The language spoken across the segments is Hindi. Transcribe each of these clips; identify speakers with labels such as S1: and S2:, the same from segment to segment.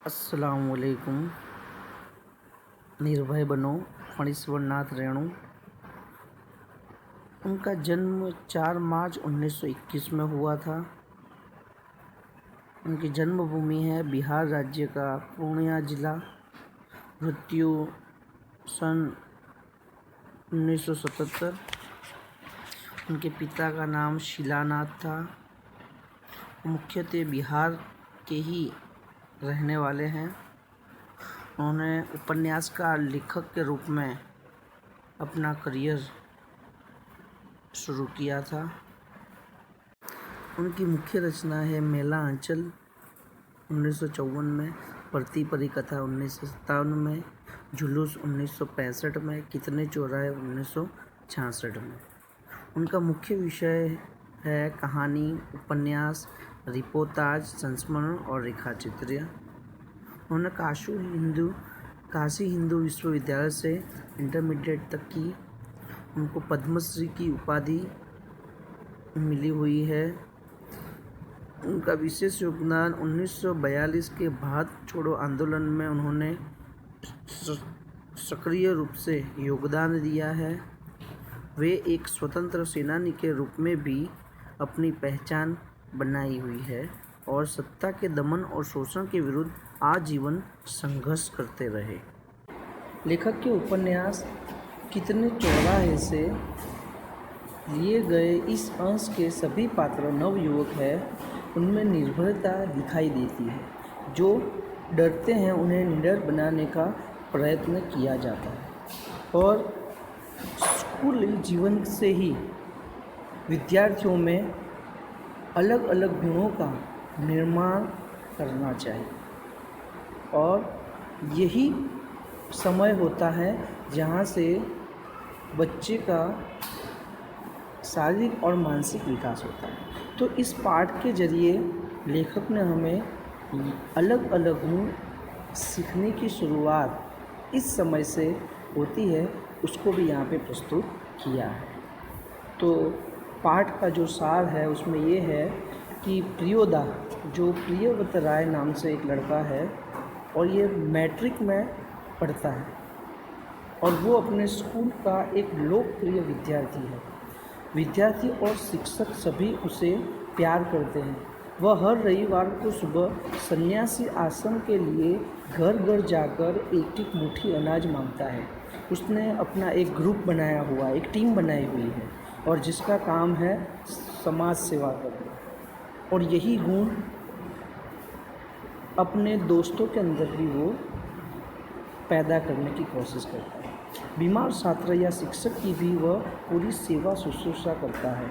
S1: अस्सलामुअलैकुम। निर्भय बनो फणीश्वर नाथ रेणु। उनका जन्म 4 मार्च 1921 में हुआ था। उनकी जन्मभूमि है बिहार राज्य का पूर्णिया जिला। मृत्यु सन 1977। उनके पिता का नाम शिलानाथ था। मुख्यतः बिहार के ही रहने वाले हैं। उन्होंने उपन्यासकार लेखक के रूप में अपना करियर शुरू किया था। उनकी मुख्य रचना है मेला आंचल 1954 में, परती परिकथा 1957 में, जुलूस 1965 में, कितने चौराहे 1966 में। उनका मुख्य विषय है कहानी, उपन्यास, रिपोर्टाज, संस्मरण और रेखाचित्र। उन्होंने काशी हिंदू विश्वविद्यालय से इंटरमीडिएट तक की। उनको पद्मश्री की उपाधि मिली हुई है। उनका विशेष योगदान 1942 के भारत छोड़ो आंदोलन में उन्होंने सक्रिय रूप से योगदान दिया है। वे एक स्वतंत्र सेनानी के रूप में भी अपनी पहचान बनाई हुई है और सत्ता के दमन और शोषण के विरुद्ध आजीवन संघर्ष करते रहे। लेखक के उपन्यास कितने चौराहे से लिए गए इस अंश के सभी पात्र नवयुवक हैं। उनमें निर्भयता दिखाई देती है। जो डरते हैं उन्हें निडर बनाने का प्रयत्न किया जाता है और स्कूल जीवन से ही विद्यार्थियों में अलग अलग गुणों का निर्माण करना चाहिए और यही समय होता है जहाँ से बच्चे का शारीरिक और मानसिक विकास होता है। तो इस पाठ के जरिए लेखक ने हमें अलग अलग गुण सीखने की शुरुआत इस समय से होती है, उसको भी यहाँ पे प्रस्तुत किया है। तो पाठ का जो सार है उसमें ये है कि प्रियोदा, जो प्रियव्रत राय नाम से एक लड़का है और ये मैट्रिक में पढ़ता है और वो अपने स्कूल का एक लोकप्रिय विद्यार्थी है। विद्यार्थी और शिक्षक सभी उसे प्यार करते हैं। वह हर रविवार को सुबह सन्यासी आश्रम के लिए घर घर जाकर एक एक मुट्ठी अनाज मांगता है। उसने अपना एक ग्रुप बनाया हुआ, एक टीम बनाई हुई है और जिसका काम है समाज सेवा करना। और यही गुण अपने दोस्तों के अंदर भी वो पैदा करने की कोशिश करता है। बीमार छात्र या शिक्षक की भी वह पूरी सेवा शुश्रूषा करता है।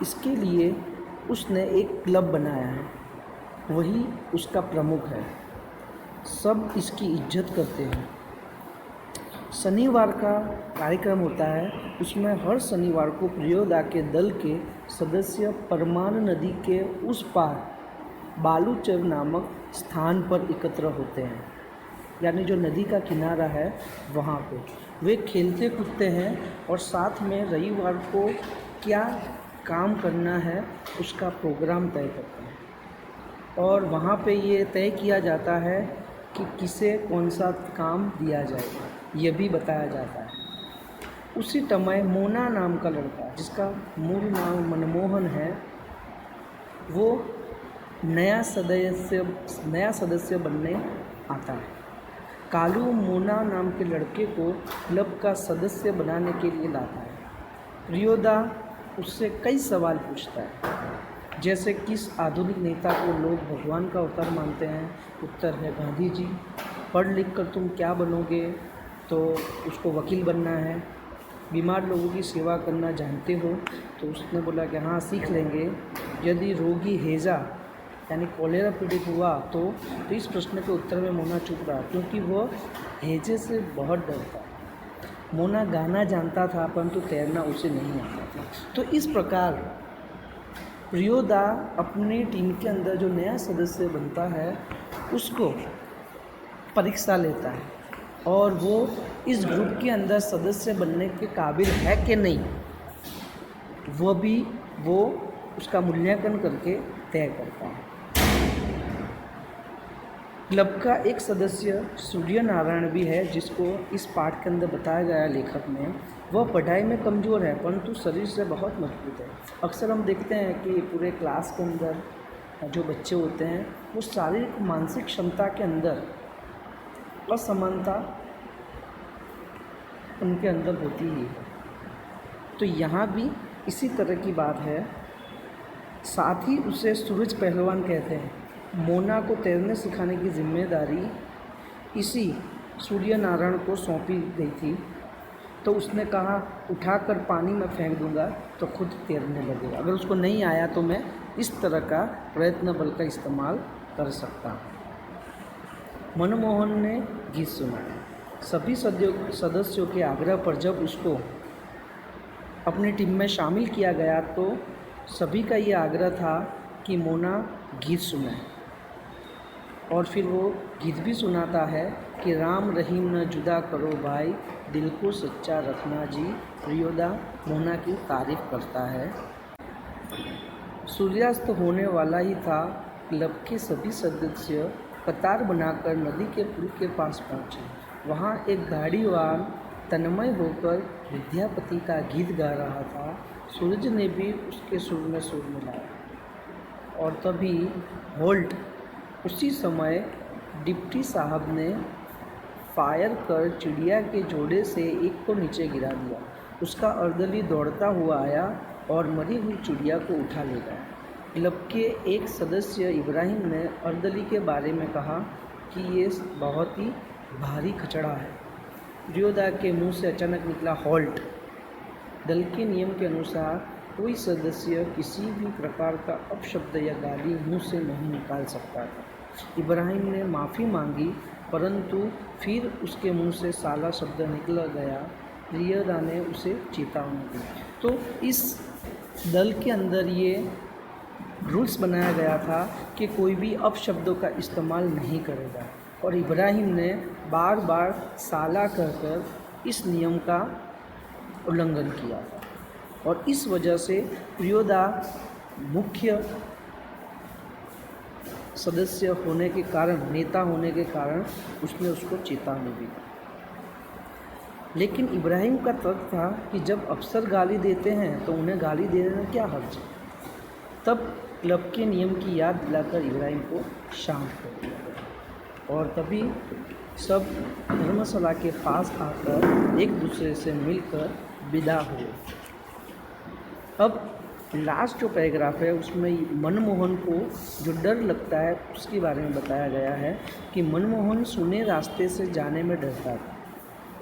S1: इसके लिए उसने एक क्लब बनाया है, वही उसका प्रमुख है। सब इसकी इज्जत करते हैं। शनिवार का कार्यक्रम होता है, उसमें हर शनिवार को प्रियोदा के दल के सदस्य परमान नदी के उस पार बालूचर नामक स्थान पर एकत्र होते हैं, यानी जो नदी का किनारा है वहाँ पे वे खेलते कूदते हैं और साथ में रविवार को क्या काम करना है उसका प्रोग्राम तय करते हैं और वहाँ पे ये तय किया जाता है कि किसे कौन सा काम दिया जाएगा, ये भी बताया जाता है। उसी समय मोना नाम का लड़का, जिसका मूल नाम मनमोहन है, वो नया सदस्य बनने आता है। कालू मोना नाम के लड़के को क्लब का सदस्य बनाने के लिए लाता है। प्रियोदा उससे कई सवाल पूछता है, जैसे किस आधुनिक नेता को लोग भगवान का अवतार मानते हैं? उत्तर है गांधी जी। पढ़ लिख कर तुम क्या बनोगे? तो उसको वकील बनना है। बीमार लोगों की सेवा करना जानते हो? तो उसने बोला कि हाँ सीख लेंगे। यदि रोगी हैजा यानी कॉलेरा पीड़ित हुआ तो इस प्रश्न के उत्तर में मोना चुप रहा, क्योंकि वह हैजे से बहुत डरता। मोना गाना जानता था परंतु तैरना उसे नहीं आता था। तो इस प्रकार प्रियोदा अपनी टीम के अंदर जो नया सदस्य बनता है उसको परीक्षा लेता है और वो इस ग्रुप के अंदर सदस्य बनने के काबिल है कि नहीं, वो उसका मूल्यांकन करके तय करता है। क्लब का एक सदस्य सूर्य नारायण भी है, जिसको इस पाठ के अंदर बताया गया है लेखक ने। वह पढ़ाई में कमज़ोर है परंतु शरीर से बहुत मजबूत है। अक्सर हम देखते हैं कि पूरे क्लास के अंदर जो बच्चे होते हैं वो शारीरिक मानसिक क्षमता के अंदर असमानता उनके अंदर होती ही है। तो यहाँ भी इसी तरह की बात है। साथ ही उसे सूरज पहलवान कहते हैं। मोना को तैरने सिखाने की जिम्मेदारी इसी सूर्य नारायण को सौंपी गई थी, तो उसने कहा उठाकर पानी में फेंक दूंगा तो खुद तैरने लगेगा। अगर उसको नहीं आया तो मैं इस तरह का प्रयत्न बल का इस्तेमाल कर सकता हूँ। मनमोहन ने गीत सुनाया। सभी सदस्यों के आग्रह पर जब उसको अपनी टीम में शामिल किया गया तो सभी का ये आग्रह था कि मोना गीत सुनाए, और फिर वो गीत भी सुनाता है कि राम रहीम न जुदा करो भाई, दिल को सच्चा रखना जी। प्रियोदा मोना की तारीफ करता है। सूर्यास्त होने वाला ही था। क्लब के सभी सदस्य कतार बनाकर नदी के पुल के पास पहुँचे। वहाँ एक गाड़ीवान तन्मय होकर विद्यापति का गीत गा रहा था। सूरज ने भी उसके सुर में सुर मिलाया, और तभी होल्ट उसी समय डिप्टी साहब ने फायर कर चिड़िया के जोड़े से एक को नीचे गिरा दिया। उसका अर्दली दौड़ता हुआ आया और मरी हुई चिड़िया को उठा ले गया। क्लब के एक सदस्य इब्राहिम ने अर्दली के बारे में कहा कि ये बहुत ही भारी खचड़ा है। प्रियोदा के मुंह से अचानक निकला हॉल्ट। दल के नियम के अनुसार कोई सदस्य किसी भी प्रकार का अपशब्द या गाली मुंह से नहीं निकाल सकता था। इब्राहिम ने माफ़ी मांगी परंतु फिर उसके मुंह से साला शब्द निकल गया। प्रियदा ने उसे चेतावनी दी। तो इस दल के अंदर ये रूल्स बनाया गया था कि कोई भी अपशब्दों का इस्तेमाल नहीं करेगा, और इब्राहिम ने बार बार साला कहकर इस नियम का उल्लंघन किया था, और इस वजह से प्रियोदा मुख्य सदस्य होने के कारण, नेता होने के कारण उसने उसको चेतावनी दी। लेकिन इब्राहिम का तर्क था कि जब अफसर गाली देते हैं तो उन्हें गाली देने में क्या हर्ज। तब क्लब के नियम की याद दिलाकर इब्राहिम को शांत कर दिया गया, और तभी सब धर्मशाला के पास आकर एक दूसरे से मिलकर विदा हुए। अब लास्ट जो पैराग्राफ है उसमें मनमोहन को जो डर लगता है उसके बारे में बताया गया है कि मनमोहन सूने रास्ते से जाने में डरता था,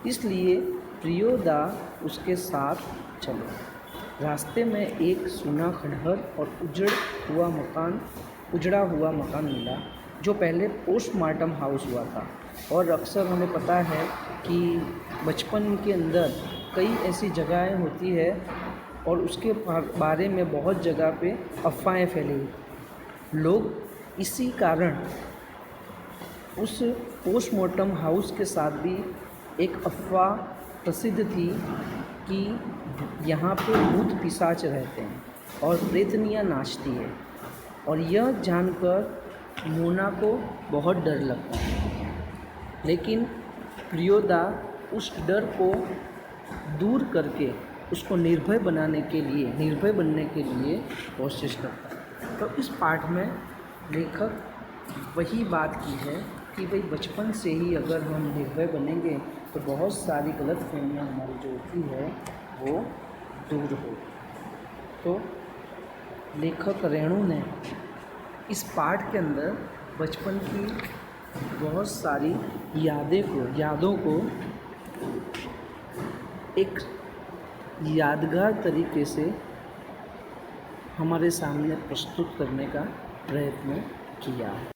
S1: इसलिए प्रियोदा उसके साथ चले। रास्ते में एक सूना खंडहर और उजड़ा हुआ मकान मिला, जो पहले पोस्टमार्टम हाउस हुआ था। और अक्सर हमें पता है कि बचपन के अंदर कई ऐसी जगहें होती है और उसके बारे में बहुत जगह पे अफवाहें फैली। लोग इसी कारण उस पोस्टमार्टम हाउस के साथ भी एक अफवाह प्रसिद्ध थी कि यहाँ पे भूत पिशाच रहते हैं और प्रेतनियाँ नाचती है, और यह जानकर मोना को बहुत डर लगता है। लेकिन प्रियोदा उस डर को दूर करके उसको निर्भय बनने के लिए कोशिश करता है। तो इस पाठ में लेखक वही बात की है कि भाई बचपन से ही अगर हम निर्भय बनेंगे तो बहुत सारी गलतफहमियां हमारी जो होती है वो दूर हो। तो लेखक रेणु ने इस पाठ के अंदर बचपन की बहुत सारी यादों को एक यादगार तरीके से हमारे सामने प्रस्तुत करने का प्रयत्न किया है।